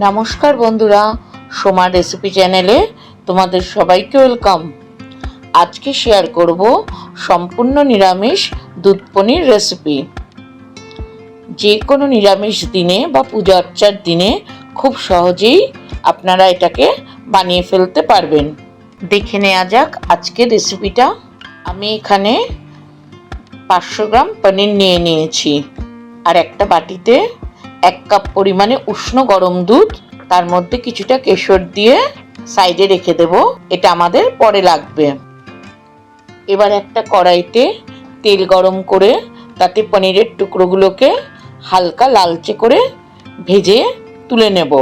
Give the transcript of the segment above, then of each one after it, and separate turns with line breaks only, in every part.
নমস্কার বন্ধুরা, সোমা রেসিপি চ্যানেলে তোমাদের সবাইকে ওয়েলকাম। আজকে শেয়ার করব সম্পূর্ণ নিরামিষ দুধ পনির রেসিপি। যে কোনো নিরামিষ দিনে বা পূজা অর্চার দিনে খুব সহজেই আপনারা এটাকে বানিয়ে ফেলতে পারবেন। দেখে নেওয়া যাক আজকের রেসিপিটা। আমি এখানে 500 গ্রাম পনির নিয়ে নিয়েছি, আর একটা বাটিতে 1 কাপ পরিমাণে উষ্ণ গরম দুধ, তার মধ্যে কিছুটা কেশর দিয়ে সাইডে রেখে দেব, এটা আমাদের পরে লাগবে। এবার একটা কড়াইতে তেল গরম করে তাতে পনিরের টুকরোগুলোকে হালকা লালচে করে ভেজে তুলে নেব।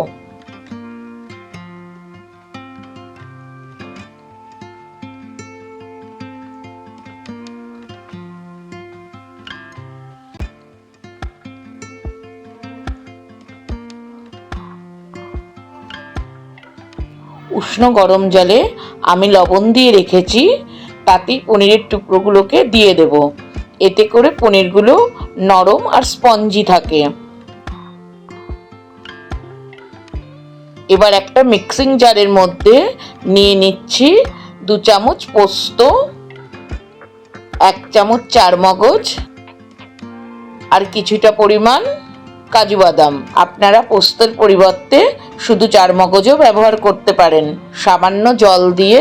উষ্ণ গরম জলে আমি লবণ দিয়ে রেখেছি, তাতেই পনিরের টুকরোগুলোকে দিয়ে দেব। এতে করে পনিরগুলো নরম আর স্পঞ্জি থাকে। এবার একটা মিক্সিং জারের মধ্যে নিয়ে নিচ্ছি 2 চামচ পোস্ত, 1 চামচ চারমগজ আর কিছুটা পরিমাণ কাজু বাদাম। আপনারা পোস্তের পরিবর্তে শুধু চারমগজও ব্যবহার করতে পারেন। সামান্য জল দিয়ে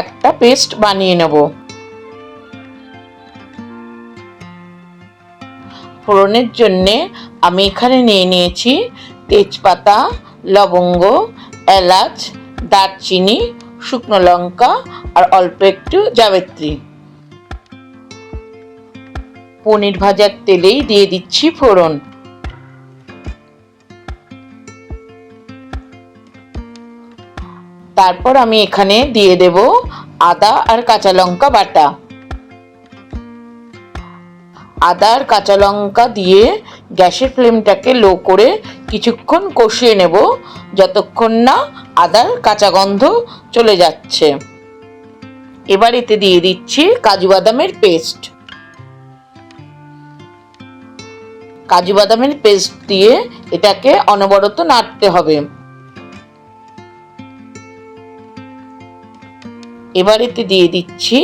একটা পেস্ট বানিয়ে নেব। ফোড়নের জন্যে আমি এখানে নিয়ে নিয়েছি তেজপাতা, লবঙ্গ, এলাচ, দারচিনি, শুকনো লঙ্কা আর অল্প একটু জাবিত্রি। পনির ভাজার তেলেই দিয়ে দিচ্ছি ফোড়ন। তারপর আমি এখানে দিয়ে দেব আদা আর কাঁচা লঙ্কা বাটা। আদা আর কাঁচা লঙ্কা দিয়ে গ্যাসের ফ্লেমটাকে লো করে কিছুক্ষণ কষিয়ে নেব, যতক্ষণ না আদার কাঁচা গন্ধ চলে যাচ্ছে। এবার এতে দিয়ে দিচ্ছি কাজু বাদামের পেস্ট। কাজু বাদামের পেস্ট দিয়ে এটাকে অনবরত নাড়তে হবে। এবার এতে দিয়ে দিচ্ছি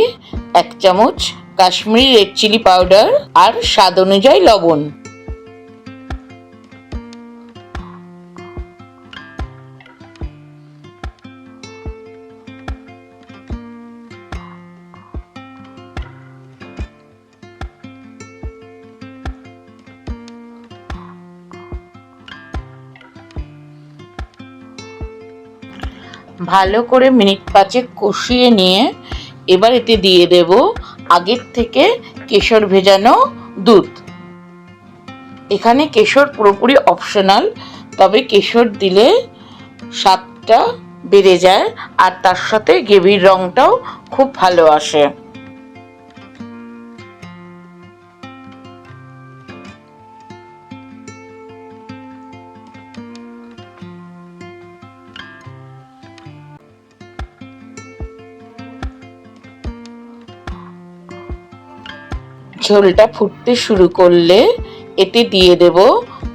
1 চামচ কাশ্মীরি রেড চিলি পাউডার আর স্বাদ অনুযায়ী লবণ। ভালো করে মিনিট 5 কষিয়ে নিয়ে এবার এতে দিয়ে দেব আগের থেকে কেশর ভেজানো দুধ। এখানে কেশর পুরোপুরি অপশনাল, তবে কেশর দিলে স্বাদটা বেড়ে যায় আর তার সাথে গ্রেভির রঙটাও খুব ভালো আসে। ঝোলটা ফুটতে শুরু করলে এতে দিয়ে দেব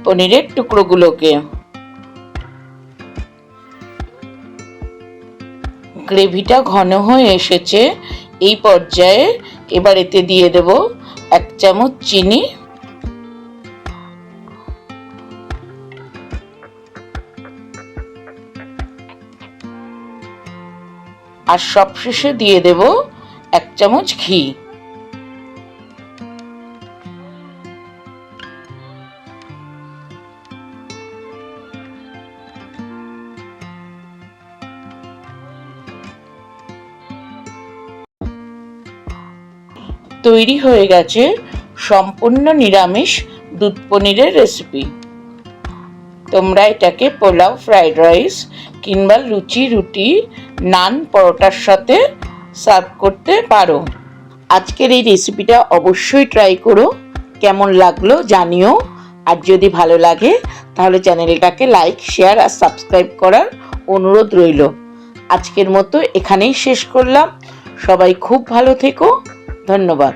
পনিরের টুকরোগুলোকে। গ্রেভিটা ঘন হয়ে এসেছে, এই পর্যায়ে এবার এতে দিয়ে দেব 1 চামচ চিনি, আর সবশেষে দিয়ে দেব 1 চামচ ঘি। তৈরি হয়ে গেছে সম্পূর্ণ নিরামিষ দুধ পনিরের রেসিপি। তোমরা এটাকে পোলাও, ফ্রাইড রাইস কিংবা লুচি, রুটি, নান, পরোটার সাথে সার্ভ করতে পারো। আজকের এই রেসিপিটা অবশ্যই ট্রাই করো, কেমন লাগলো জানিও। আর যদি ভালো লাগে তাহলে চ্যানেলটাকে লাইক, শেয়ার আর সাবস্ক্রাইব করার অনুরোধ রইল। আজকের মতো এখানেই শেষ করলাম। সবাই খুব ভালো থেকো। ধন্যবাদ।